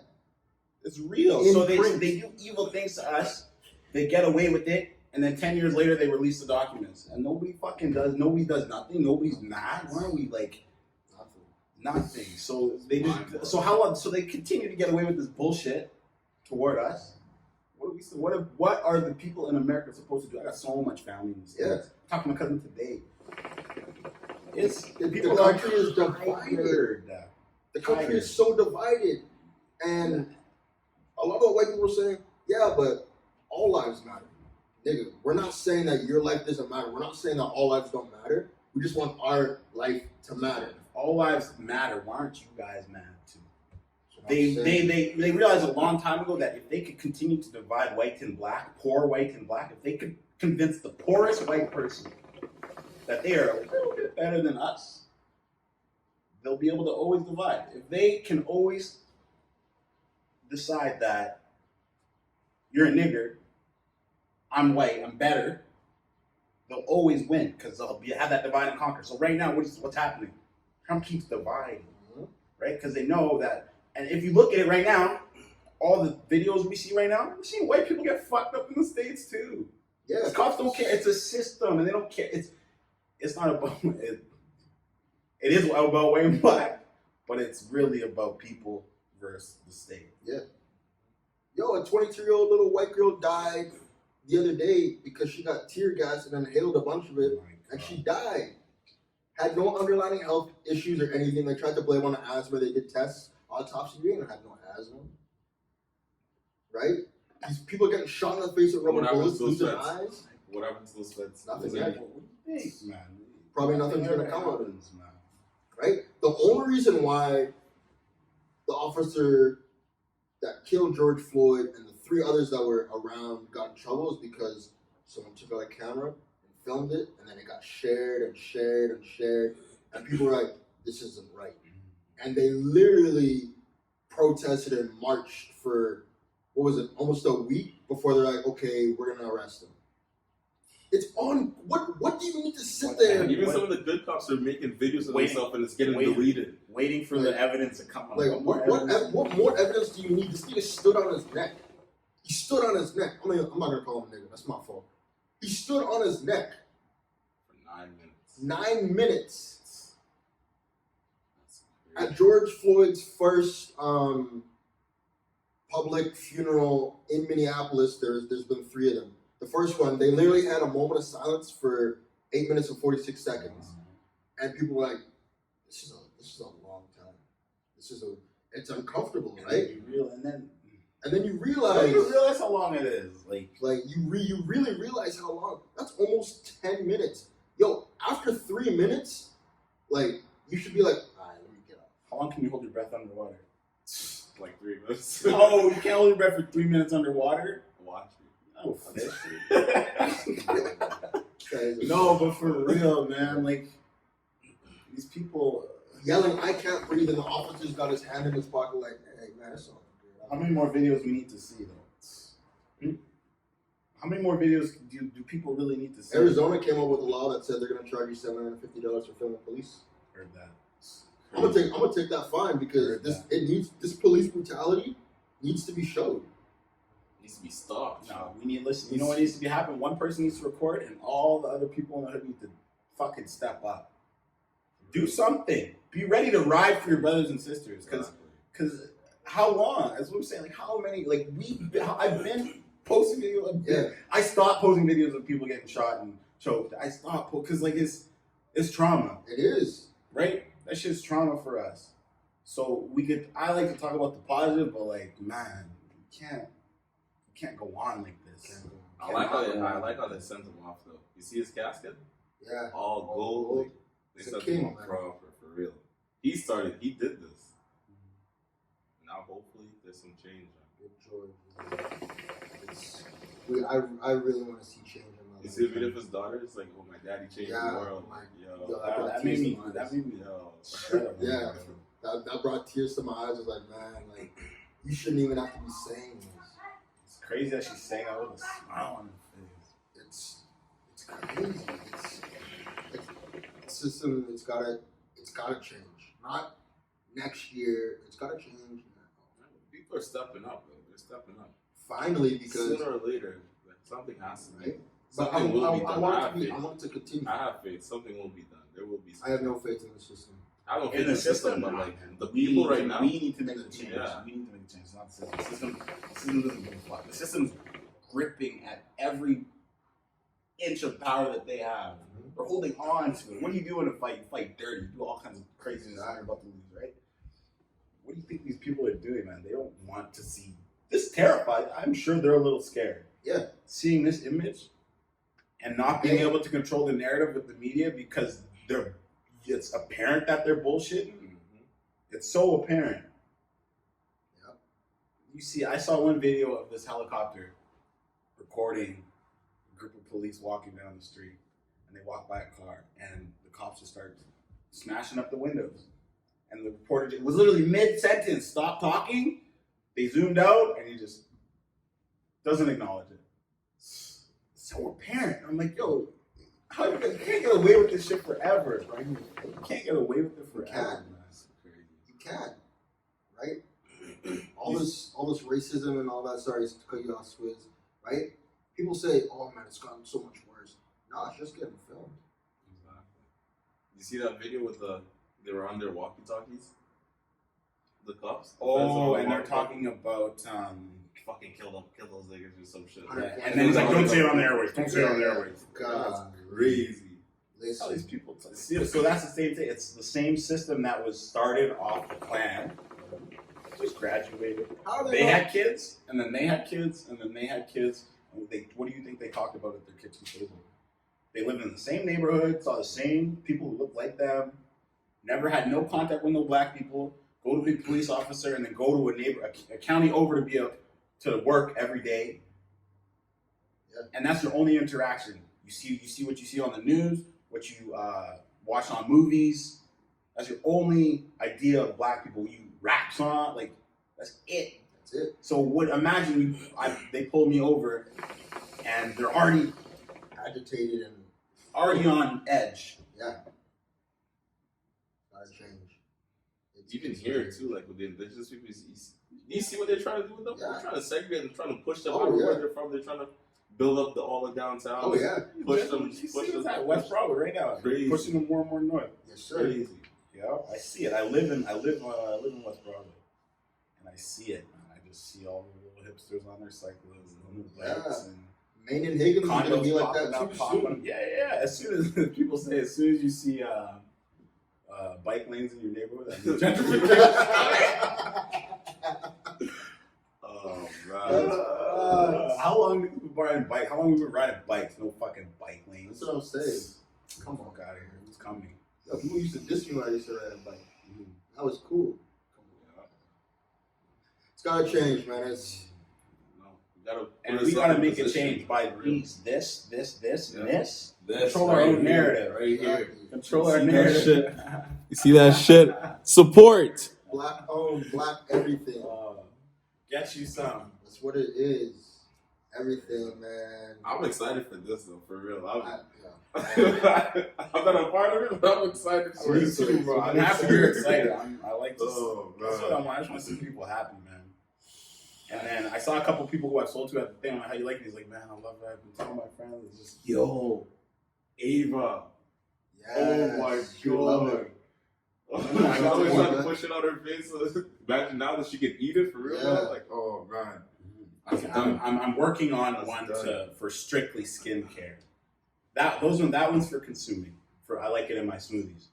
It's real. In So they print. do evil things to us. They get away with it, and then 10 years later they release the documents, and nobody does nothing. Nobody's mad. Why are we like nothing? So they just so they continue to get away with this bullshit toward us. What are the people in America supposed to do? I got so much family in the States. Yeah. Talking to my cousin today. The country is divided. The country is so divided, and a lot of white people are saying, "Yeah, but all lives matter." Nigga, we're not saying that your life doesn't matter. We're not saying that all lives don't matter. We just want our life to matter. If all lives matter, why aren't you guys mad too? They realized a long time ago that if they could continue to divide white and black, poor white and black, if they could convince the poorest white person that they are a little bit better than us, they'll be able to always divide. If they can always decide that you're a nigger, I'm white, I'm better, they'll always win because they'll have that divide and conquer. So right now, what's happening? Trump keeps dividing, right? Because they know that. And if you look at it right now, all the videos we see right now, we're seeing white people get fucked up in the States too. Yeah, the cops don't care. It's a system, and they don't care. It's not about it. It is about white and black, but it's really about people versus the state. Yeah. Yo, a 22-year-old little white girl died the other day because she got tear gas and inhaled a bunch of it, and she died. Had no underlying health issues or anything. They tried to blame on the asthma. They did tests. Autopsy, you ain't had no asthma. Right? These people getting shot in the face with rubber bullets through their eyes. What happens to those feds? Nothing. What do you think, man? Probably nothing's going to come of it. Man. Right? The only reason why the officer that killed George Floyd and the 3 others that were around got in trouble is because someone took out a camera and filmed it, and then it got shared and shared and shared, and people were like, this isn't right. And they literally protested and marched for, what was it, almost a week before they're like, okay, we're going to arrest him. It's on, what do you need to sit there? And even some of the good cops are making videos of themselves and it's getting deleted. Waiting for the evidence to come out. Like, what more evidence do you need? This nigga stood on his neck. He stood on his neck. I mean, I'm not going to call him a nigga. That's my fault. He stood on his neck. For 9 minutes. 9 minutes. At George Floyd's first public funeral in Minneapolis, there's been 3 of them. The first one, they literally had a moment of silence for 8 minutes and 46 seconds, and people were like, "This is a long time. It's uncomfortable, right?" And then you realize how long it is. Like you really realize how long. That's almost 10 minutes. Yo, after 3 minutes, like you should be like, all right, let me get up. How long can you hold your breath underwater? Like 3 minutes. Oh, you can't hold your breath for 3 minutes underwater? Watch me. Oh, fish. No, but for real, man, like these people yelling, "I can't breathe," and the officer's got his hand in his pocket, like, "Hey, man, it's all good." How many more videos we need to see, though? How many more videos do people really need to see? Arizona came up with a law that said they're going to charge you $750 for filming police. Heard that. I'm gonna take that fine because this police brutality needs to be showed. Needs to be stopped. No, we need to listen. You know what needs to be happening? One person needs to record, and all the other people in the hood need to fucking step up. Do something. Be ready to ride for your brothers and sisters. Because how long? That's what I'm saying. Like how many? Like I've been posting videos. Yeah. I stopped posting videos of people getting shot and choked. I stopped because like it's trauma. It is. Right? That shit's trauma for us. So I like to talk about the positive, but like, man, you can't go on like this. I like how they sent him off though. You see his casket? Yeah. All gold. They sent him off for real. He did this. Now hopefully there's some change. I really want to see change in my life. You see a video of his daughter? It's like, oh, my daddy changed the world. That made me. Yeah, that brought tears to my eyes. I was like, man, like you shouldn't even have to be saying this. It's crazy that she's saying that with a smile on her face. It's crazy. system, it's gotta change. Not next year. It's gotta change now. People are stepping up, though. They're stepping up. Finally, because sooner or later, something has to be. right? But Something will be I done. want it to continue. I have faith. Something will be done. There will be. I have no faith in the system. I don't In think the the system, system, but like the we people need right to, now. we need to make the change. Yeah. We need to make the change. It's not the system. The system doesn't give a fuck. The system's gripping at every inch of power that they have. They're holding on to it. What do you do in a fight? You fight dirty. You do all kinds of craziness. You're about to lose, right? What do you think these people are doing, man? They don't want to see this. Terrified. I'm sure they're a little scared. Yeah. Seeing this image and not being able to control the narrative with the media because it's apparent that they're bullshitting. It's so apparent. Yeah. You see, I saw one video of this helicopter recording a group of police walking down the street, and they walk by a car, and the cops just start smashing up the windows. And the reporter was literally mid-sentence, stopped talking. They zoomed out, and he just doesn't acknowledge it. It's so apparent. I'm like, yo, how you can't get away with this shit forever, right? You can't get away with it forever. You can, right? all this racism and all that. Sorry to cut you off, Swizz. Right? People say, "Oh man, it's gotten so much worse." No, it's just getting filmed. Exactly. You see that video with they were on their walkie-talkies? The cops? Oh, and they're talking about fucking kill those niggas or some shit. yeah. And then he's like, "Don't say it on the airwaves. Don't say it on the airwaves." God, That's crazy. How these people so that's the same thing. It's the same system that was started off the plan. Just graduated. How are They not- had kids, and then they had kids, and then they had kids. And what do you think they talked about at their kitchen table? They lived in the same neighborhood, saw the same people who looked like them, never had no contact with no black people, go to be a police officer, and then go to a county over to work every day. Yeah. And that's your only interaction. You see what you see on the news, what you watch on movies. That's your only idea of black people. You rap song, like that's it. That's it. So imagine they pulled me over, and they're already Agitated and on edge. yeah. Gotta change. You can hear it too, like with the indigenous people. You see what they're trying to do with them? Yeah. They're trying to segregate them, trying to push them Oh, out of yeah. where they're from. They're trying to build up all the downtown. Oh yeah. Push them. You see Push what's them. at West Broadway right now. Crazy. Pushing them more and more north. Yes, sir. Crazy. Yeah, I see it. I live in West Broadway, and I see it, man. I just see all the little hipsters on their cycles and little bikes and Maine and Higgins is gonna condos be like that popping too up, soon. Yeah. As soon as people say, as soon as you see bike lanes in your neighborhood, that means gentrification. Oh, right. How long have we been riding bikes? How long have we been riding bikes? No fucking bike lanes. That's what I'm saying. Come on. Fuck out of here. It's coming. Yo, people used to diss me when I used to ride a bike. That was cool. It's gotta change, man. It's We gotta make a change by these, this, and this. Control our right own here, narrative. Right here. exactly Control our See that narrative. shit? You see that shit? Support. black owned, black everything. Get you some. That's what it is. Everything, man. I'm excited for this though, for real. Yeah. I'm not a part of it, but I'm excited for Me it too, bro. I'm happy you're excited. I like this. Oh, That's what I want. I just want to see people happy, man. And then I saw a couple people who I've sold to at the thing. I'm like, how you like it? He's like, man, I love that. I've been telling my friends. It's just, Yo, Ava. Yes. Oh my You love god. it. Oh my god, we're trying to push it on her face. Imagine now that she can eat it for real. Yeah. Like, oh man. I'm working on That's one done. for strictly skincare. That one's for consuming. I like it in my smoothies.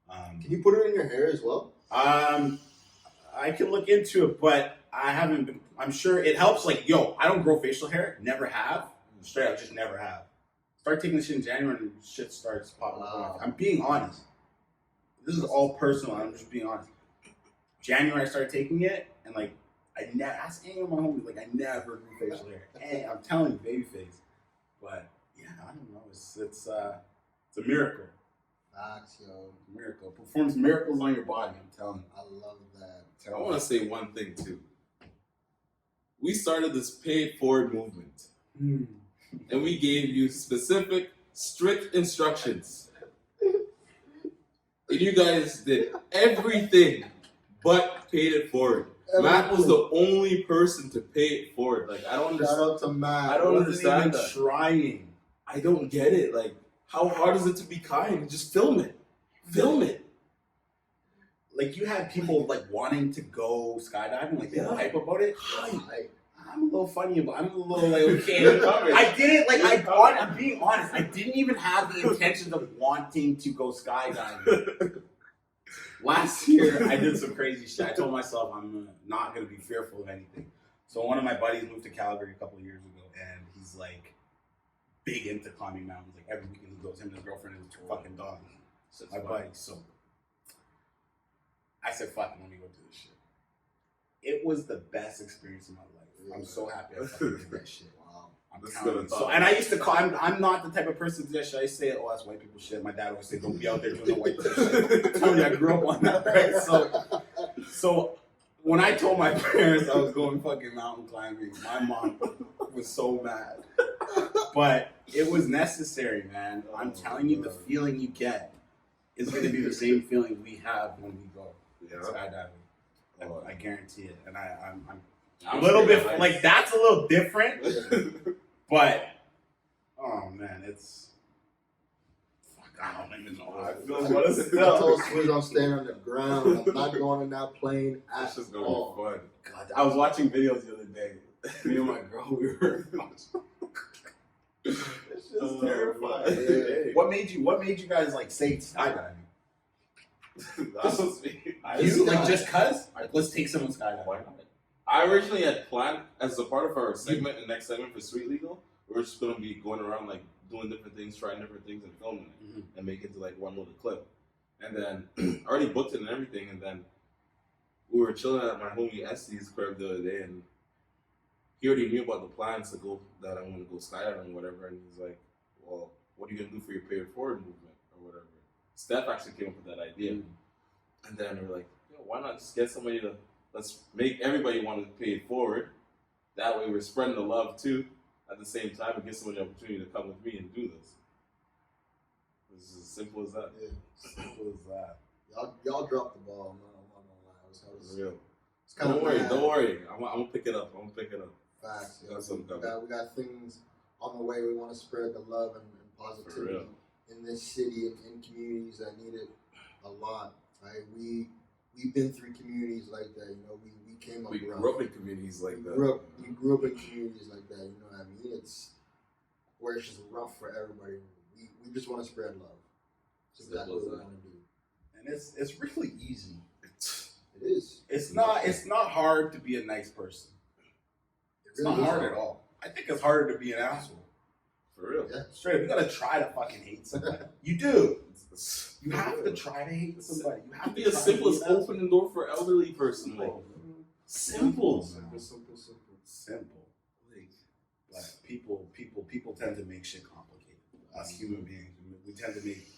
Can you put it in your hair as well? I can look into it, but I haven't been. I'm sure it helps. Like, yo, I don't grow facial hair. Never have. Straight up, just never have. Start taking this shit in January and shit starts popping Wow. up. I'm being honest. This is all personal. I'm just being honest. January, I started taking it, and like, I never ask any of my homies. Like, I never grew facial hair. And I'm telling you, baby face. But yeah, I don't know. It's a miracle. Facts, yo. Miracle performs miracles on your body. I'm telling you. I love that. I want to say one thing too. We started this pay it forward movement, and we gave you specific, strict instructions. And you guys did everything but paid it forward. Matt was the only person to pay it forward. Like, I don't understand. Shout out to Matt. I don't understand even that. trying. I don't get it. Like, how hard is it to be kind? Just film it. Film it. Like, you had people like wanting to go skydiving, like they hype about it. I'm a little funny about. I'm a little like, okay. I didn't like. I'm being honest. I didn't even have the intention of wanting to go skydiving. Last year, I did some crazy shit. I told myself I'm not going to be fearful of anything. So one of my buddies moved to Calgary a couple of years ago, and he's like big into climbing mountains. Like every weekend he goes, him and his girlfriend and his fucking dog. My buddy. So I said, fuck it, let me go do this shit. It was the best experience of my life. I'm so happy I fucking did that shit. Wow. I'm telling you. So, and I used to call, I'm not the type of person to do that shit. I used to say, oh, that's white people shit. My dad always say, don't be out there doing no white people shit. I'm telling you, I grew up on that, right? So when I told my parents I was going fucking mountain climbing, my mom was so mad. But it was necessary, man. I'm telling you, the feeling you get is going to be the same feeling we have when we go skydiving. I guarantee it. And I'm a little bit like that's a little different, but oh man, it's fuck. I don't even know how I feel. What is it? I told Swizz I'm staying on the ground. I'm not going in that plane at all. Fun. God, I was watching videos the other day. Me and my girl, we were. It's just terrifying. Yeah. What made you guys like say skydiving? That was me. You like just cause? Like, let's take someone skydiving. Why not? I originally had planned as a part of our segment, the next segment for Street Legal, we're just gonna be going around like doing different things, trying different things, and filming it, and make it to like one little clip. And then I already booked it and everything, and then we were chilling at my homie Essie's crib the other day, and he already knew about the plans to go that I want to go skydiving or whatever, and he's like, "Well, what are you gonna do for your pay it forward movement or whatever?" Steph actually came up with that idea, and then we were like, "Why not just get somebody to?" Let's make everybody want to pay it forward. That way we're spreading the love too. At the same time, it gives someone the opportunity to come with me and do this. It's as simple as that. Yeah, Simple as that. Y'all dropped the ball. I'm not gonna lie. It was real. It's kind Don't worry. I'm gonna pick it up. Facts. Got something coming. We got things on the way. We want to spread the love and positivity in this city and in communities that need it a lot. Right? We've been through communities like that, you know. We came up. We grew up in communities like that. We grew up in communities like that. You know what I mean? It's where it's just rough for everybody. We just want to spread love. That's exactly what we want to do. And it's really easy. It is. It's not hard to be a nice person. It's not hard at all. I think it's harder to be an asshole. For real. Yeah. Straight up, you gotta try to fucking hate somebody. You do. You have to try to hate somebody. You have to be as simple as open the door for elderly person. Like simple. Simple. But people tend to make shit complicated. Us human beings, we tend to make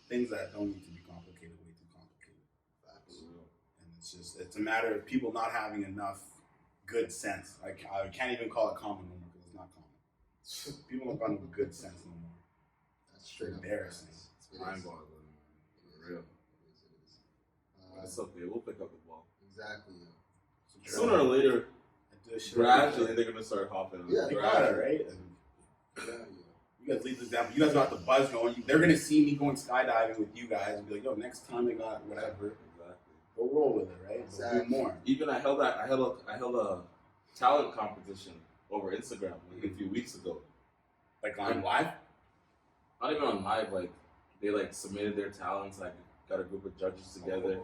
things that don't need to be complicated way too complicated. And it's a matter of people not having enough good sense. I can't even call it common no more because it's not common. People don't got no good sense no more. That's straight embarrassing. Mind-boggling. For real. It's okay. We'll pick up the ball. Exactly. Sooner or later, gradually they're gonna start hopping. Yeah, they got it, right? You guys lead this down. You guys got the buzz going. They're gonna see me going skydiving with you guys and be like, "Yo, next time they got whatever." Exactly. Go roll with it, right? Exactly. Do more. Even I held a talent competition over Instagram like a few weeks ago. Like on live? Not even on live. Like they like submitted their talents. Like got a group of judges together.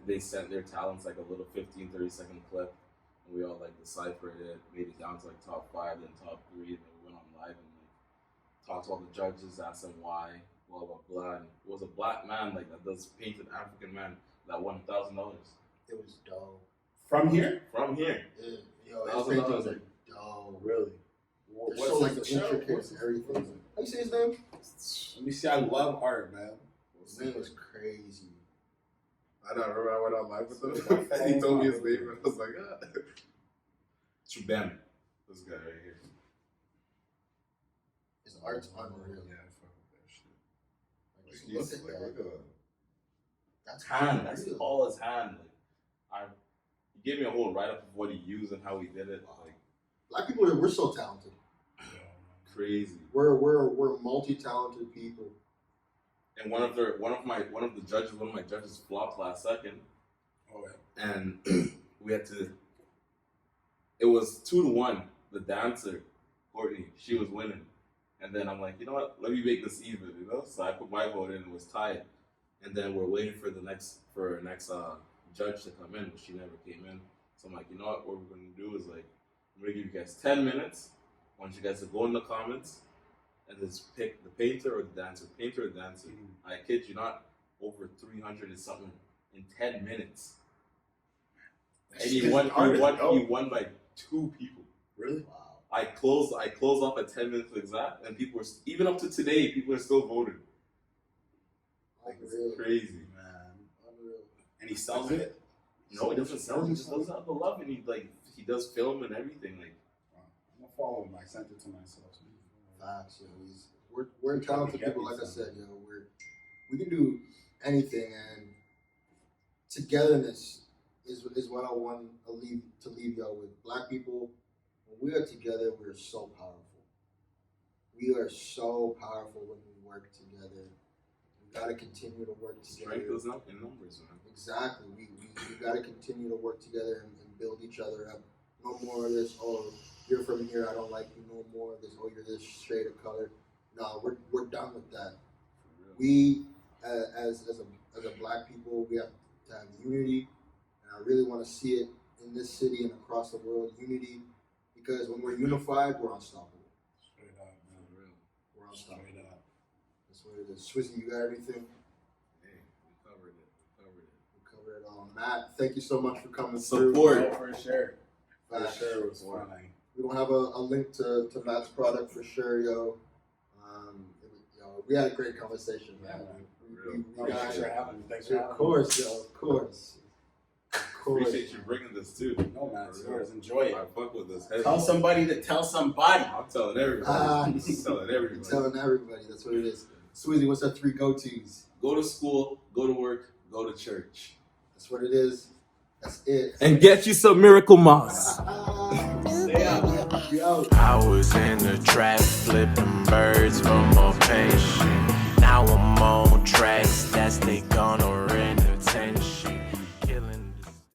They sent their talents like a little 15, 30-second clip, and we all like deciphered it, made it down to like top 5, then top 3, and then we went on live and like talked to all the judges, asked them why, blah blah blah. And it was a black man like that does painted African man that won $1,000. It was dope. From here? From here. Yeah. Yo, $1,000. his paintings are dope. Really? They're so like intricate and everything. How you say his name? Let me see. I love art, man. His name was crazy. I don't remember I went on live with him. He told me his name, and I was like, ah. Chubam. This guy right here. His art's unreal. Yeah, I fuck with that shit. Like, just look at that. Look at that. That's hand. That's real. all his hand. Like, he gave me a whole write up of what he used and how he did it. Like, Black people, we're so talented. crazy. We're multi-talented people. And one of my judges flopped last second. Oh, And we had to. It was 2-1. The dancer, Courtney, she was winning, and then I'm like, you know what? Let me make this even, you know. So I put my vote in. It was tied, and then we're waiting for our next judge to come in, but she never came in. So I'm like, you know what? What we're gonna do is like, I'm gonna give you guys 10 minutes. I want you guys to go in the comments and just pick the painter or the dancer. Painter or dancer. I kid you not, over 300 and something in 10 minutes. And he won by 2 people. Really? Wow. I closed off at 10 minutes exact, and people were even up to today. People are still voting. Like, Unreal. it's crazy. Man. Unreal. And he sells it? No, he doesn't sell. He just does out the love, and he does film and everything. Like, Wow. I'm going to follow him. I sent it to myself. Facts, yo. We're talented people, like I said, yo. We can do anything, and togetherness is what I want to leave y'all with. Black people, when we are together, we are so powerful. We are so powerful when we work together. We gotta continue to work together. strength goes up in numbers, man. Exactly. We gotta continue to work together and build each other up. No more of this, oh, you're from here, I don't like you. No more of this, oh, you're this shade of color. No, we're done with that. We, as a black people, we have to have unity, and I really want to see it in this city and across the world. Unity, because when we're unified, we're unstoppable. Straight up, man. We're unstoppable. Straight up. That's what it is. Swizzy, you got everything? Hey, we covered it. We covered it all. Matt, thank you so much for coming Support. through. Oh, for sure. For Facts. sure, it was fun. We're gonna have a link to Matt's product for sure, yo. We had a great conversation, man. Oh, thanks for having me. Thanks for having me. Of course, yo. Of course. Appreciate you bringing this too. No, man, it's yours. Enjoy it. I fuck with this. Heavy. Tell somebody to tell somebody. I'm telling everybody. I'm telling everybody. Telling everybody. That's what it is. Swizzy, what's that 3 go-tos? Go to school, go to work, go to church. That's what it is. That's it. And get you some Miracle Moss. Stay out. We out. I was in the trap flipping birds for more pension. Now I'm on tracks that's they gonna rent attention.